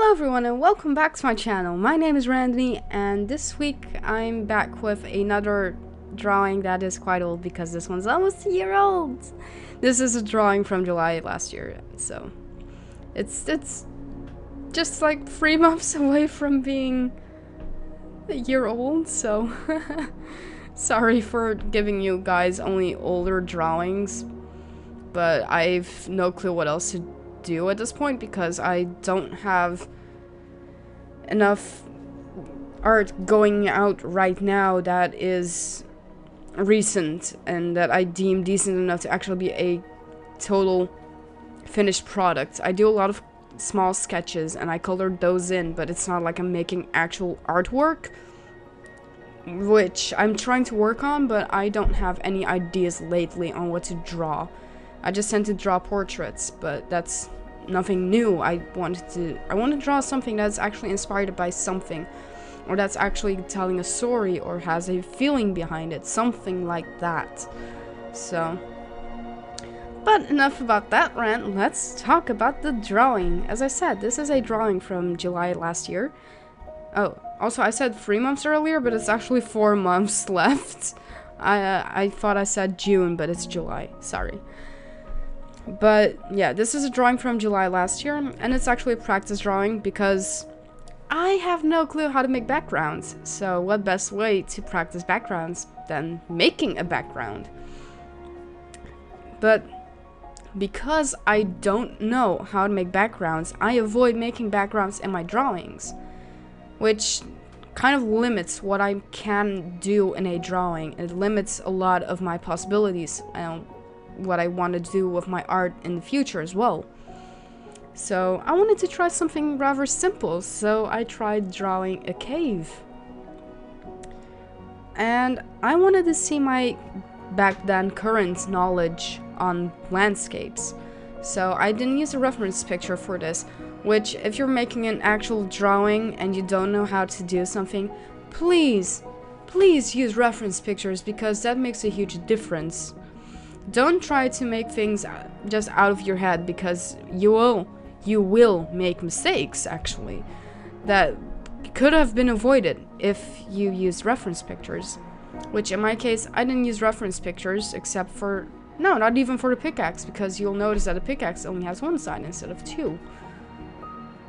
Hello everyone and welcome back to my channel. My name is Randy and this week I'm back with another drawing that is quite old because this one's almost a year old. This is a drawing from July last year, so it's just like 3 months away from being a year old, so sorry for giving you guys only older drawings, but I've no clue what else to do at this point because I don't have enough art going out right now that is recent and that I deem decent enough to actually be a total finished product. I do a lot of small sketches and I colored those in, but it's not like I'm making actual artwork, which I'm trying to work on, but I don't have any ideas lately on what to draw. I just tend to draw portraits, but that's nothing new. I want to draw something that's actually inspired by something, or that's actually telling a story or has a feeling behind it, something like that. So, but enough about that rant, let's talk about the drawing. As I said, this is a drawing from July last year. Oh, also I said 3 months earlier, but it's actually 4 months left. I thought I said June, but it's July, sorry. But yeah, this is a drawing from July last year, and it's actually a practice drawing because I have no clue how to make backgrounds. So what best way to practice backgrounds than making a background? But because I don't know how to make backgrounds, I avoid making backgrounds in my drawings, which kind of limits what I can do in a drawing. It limits a lot of my possibilities and what I want to do with my art in the future as well. So I wanted to try something rather simple, so I tried drawing a cave. And I wanted to see my back then current knowledge on landscapes. So I didn't use a reference picture for this, which if you're making an actual drawing and you don't know how to do something, please use reference pictures because that makes a huge difference. Don't try to make things just out of your head because you will make mistakes, actually, that could have been avoided if you used reference pictures. Which in my case, I didn't use reference pictures except for, no, not even for the pickaxe, because you'll notice that the pickaxe only has one side instead of two.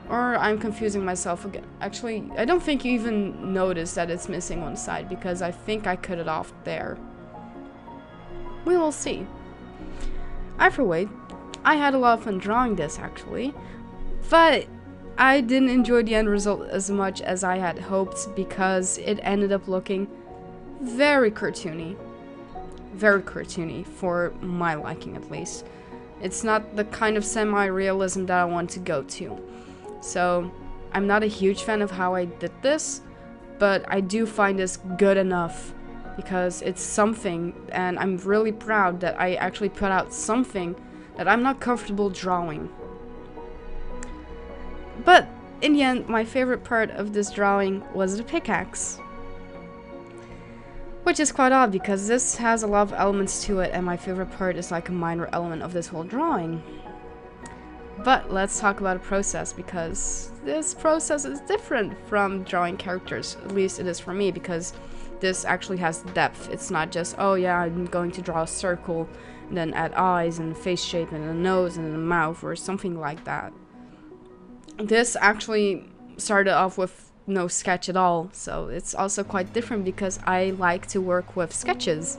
Or I'm confusing myself again. Actually, I don't think you even notice that it's missing one side because I think I cut it off there. We will see. Either way, I had a lot of fun drawing this actually, but I didn't enjoy the end result as much as I had hoped because it ended up looking very cartoony for my liking at least. It's not the kind of semi-realism that I want to go to. So I'm not a huge fan of how I did this, but I do find this good enough because it's something, and I'm really proud that I actually put out something that I'm not comfortable drawing. But in the end, my favorite part of this drawing was the pickaxe, which is quite odd because this has a lot of elements to it and my favorite part is like a minor element of this whole drawing. But let's talk about a process because this process is different from drawing characters, at least it is for me, because this actually has depth. It's not just, oh yeah, I'm going to draw a circle and then add eyes and face shape and a nose and a mouth or something like that. This actually started off with no sketch at all, so it's also quite different because I like to work with sketches.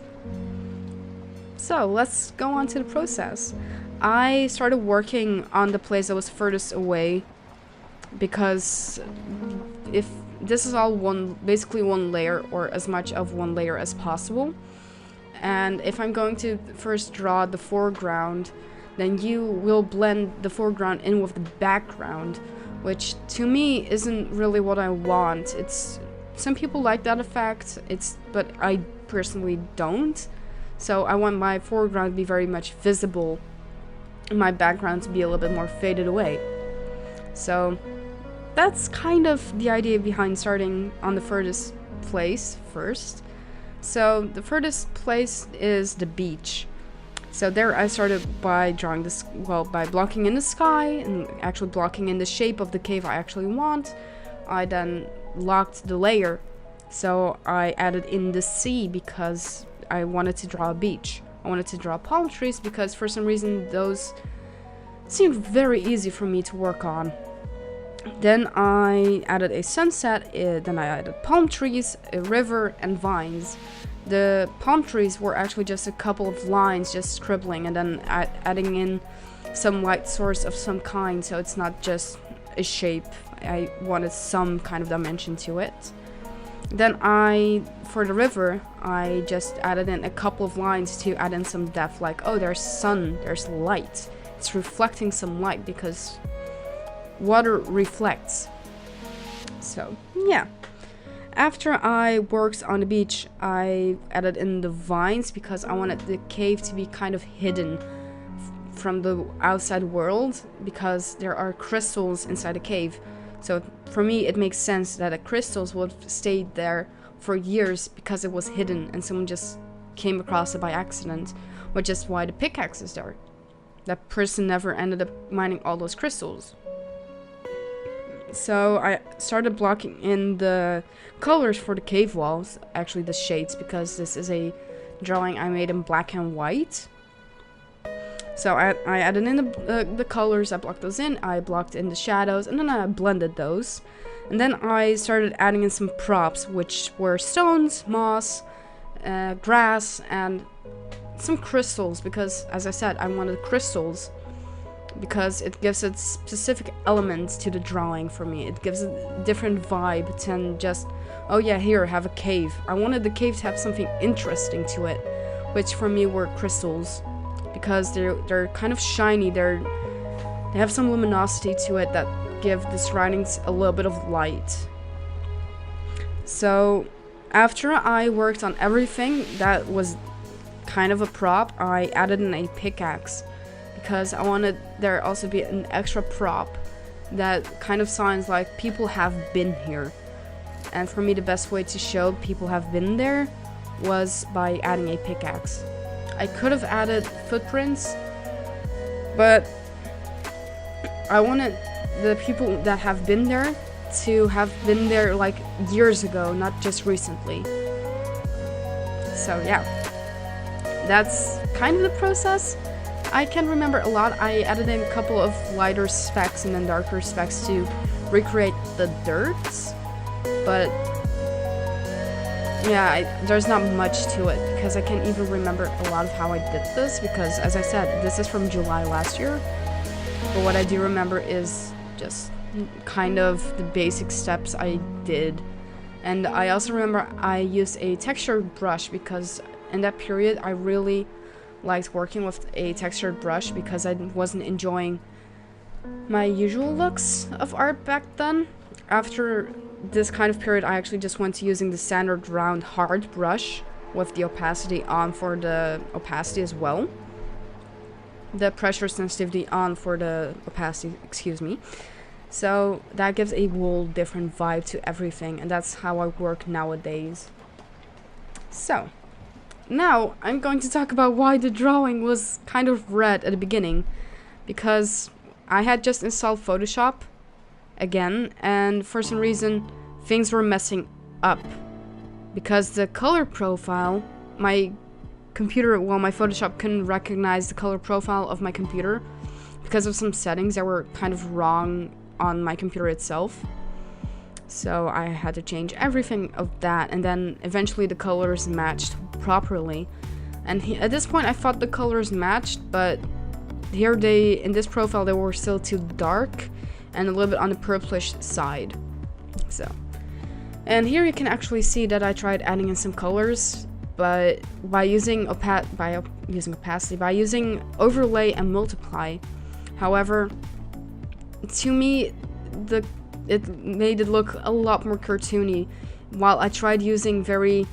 So let's go on to the process. I started working on the place that was furthest away because if this is all basically one layer, or as much of one layer as possible. And if I'm going to first draw the foreground, then you will blend the foreground in with the background, which to me isn't really what I want. Some people like that effect, but I personally don't. So I want my foreground to be very much visible and my background to be a little bit more faded away. So that's kind of the idea behind starting on the furthest place first. So the furthest place is the beach. So there I started by drawing this, well, by blocking in the sky and actually blocking in the shape of the cave I actually want. I then locked the layer, so I added in the sea because I wanted to draw a beach. I wanted to draw palm trees because for some reason those seemed very easy for me to work on. Then I added a sunset, then I added palm trees, a river, and vines. The palm trees were actually just a couple of lines just scribbling, and then adding in some light source of some kind, so it's not just a shape. I wanted some kind of dimension to it. Then for the river, I just added in a couple of lines to add in some depth, like, oh, there's sun, there's light. It's reflecting some light because water reflects. So, yeah. After I worked on the beach, I added in the vines because I wanted the cave to be kind of hidden from the outside world because there are crystals inside the cave. So for me, it makes sense that the crystals would have stayed there for years because it was hidden and someone just came across it by accident, which is why the pickaxe is there. That person never ended up mining all those crystals. So I started blocking in the colors for the cave walls, actually the shades, because this is a drawing I made in black and white. So I added in the colors, I blocked those in, I blocked in the shadows, and then I blended those. And then I started adding in some props, which were stones, moss, grass, and some crystals, because, as I said, I wanted crystals. Because it gives it specific elements to the drawing for me. It gives it a different vibe than just, oh yeah, here, have a cave. I wanted the cave to have something interesting to it, which for me were crystals. Because they're kind of shiny, they have some luminosity to it that give the surroundings a little bit of light. So, after I worked on everything that was kind of a prop, I added in a pickaxe. Because I wanted there also be an extra prop that kind of sounds like people have been here. And for me, the best way to show people have been there was by adding a pickaxe. I could have added footprints, but I wanted the people that have been there to have been there like years ago, not just recently. So yeah, that's kind of the process. I can remember a lot. I added in a couple of lighter specks and then darker specks to recreate the dirts, but yeah, there's not much to it because I can't even remember a lot of how I did this because, as I said, this is from July last year, but what I do remember is just kind of the basic steps I did. And I also remember I used a textured brush because in that period I really liked working with a textured brush because I wasn't enjoying my usual looks of art back then. After this kind of period, I actually just went to using the standard round hard brush with the opacity on for the opacity as well. The pressure sensitivity on for the opacity, excuse me. So that gives a whole different vibe to everything, and that's how I work nowadays. So now, I'm going to talk about why the drawing was kind of red at the beginning. Because I had just installed Photoshop again, and for some reason, things were messing up. Because the color profile, my computer, well, my Photoshop couldn't recognize the color profile of my computer because of some settings that were kind of wrong on my computer itself. So I had to change everything of that, and then eventually the colors matched properly. And at this point I thought the colors matched, but here in this profile they were still too dark and a little bit on the purplish side. So, and here you can actually see that I tried adding in some colors, but by using opacity, by using overlay and multiply. However, to me, it made it look a lot more cartoony, while I tried using very,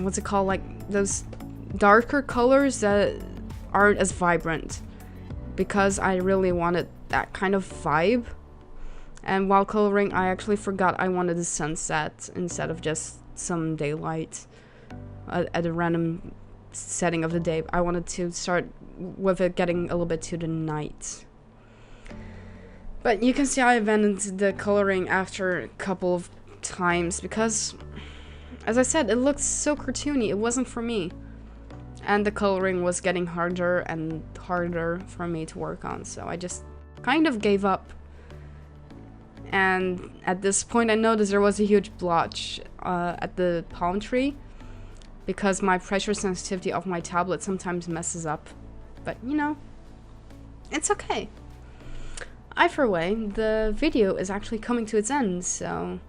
what's it called, like those darker colors that aren't as vibrant, because I really wanted that kind of vibe. And while coloring, I actually forgot I wanted a sunset instead of just some daylight at a random setting of the day. I wanted to start with it getting a little bit to the night. But you can see I abandoned the coloring after a couple of times because, as I said, it looked so cartoony. It wasn't for me. And the coloring was getting harder and harder for me to work on, so I just kind of gave up. And at this point I noticed there was a huge blotch at the palm tree because my pressure sensitivity of my tablet sometimes messes up. But, you know, it's okay. Either way, the video is actually coming to its end, so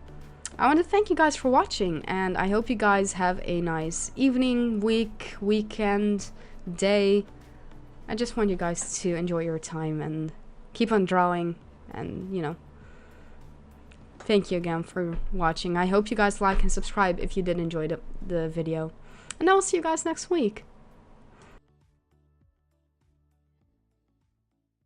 I want to thank you guys for watching, and I hope you guys have a nice evening, week, weekend, day. I just want you guys to enjoy your time and keep on drawing, and, you know, thank you again for watching. I hope you guys like and subscribe if you did enjoy the video, and I will see you guys next week.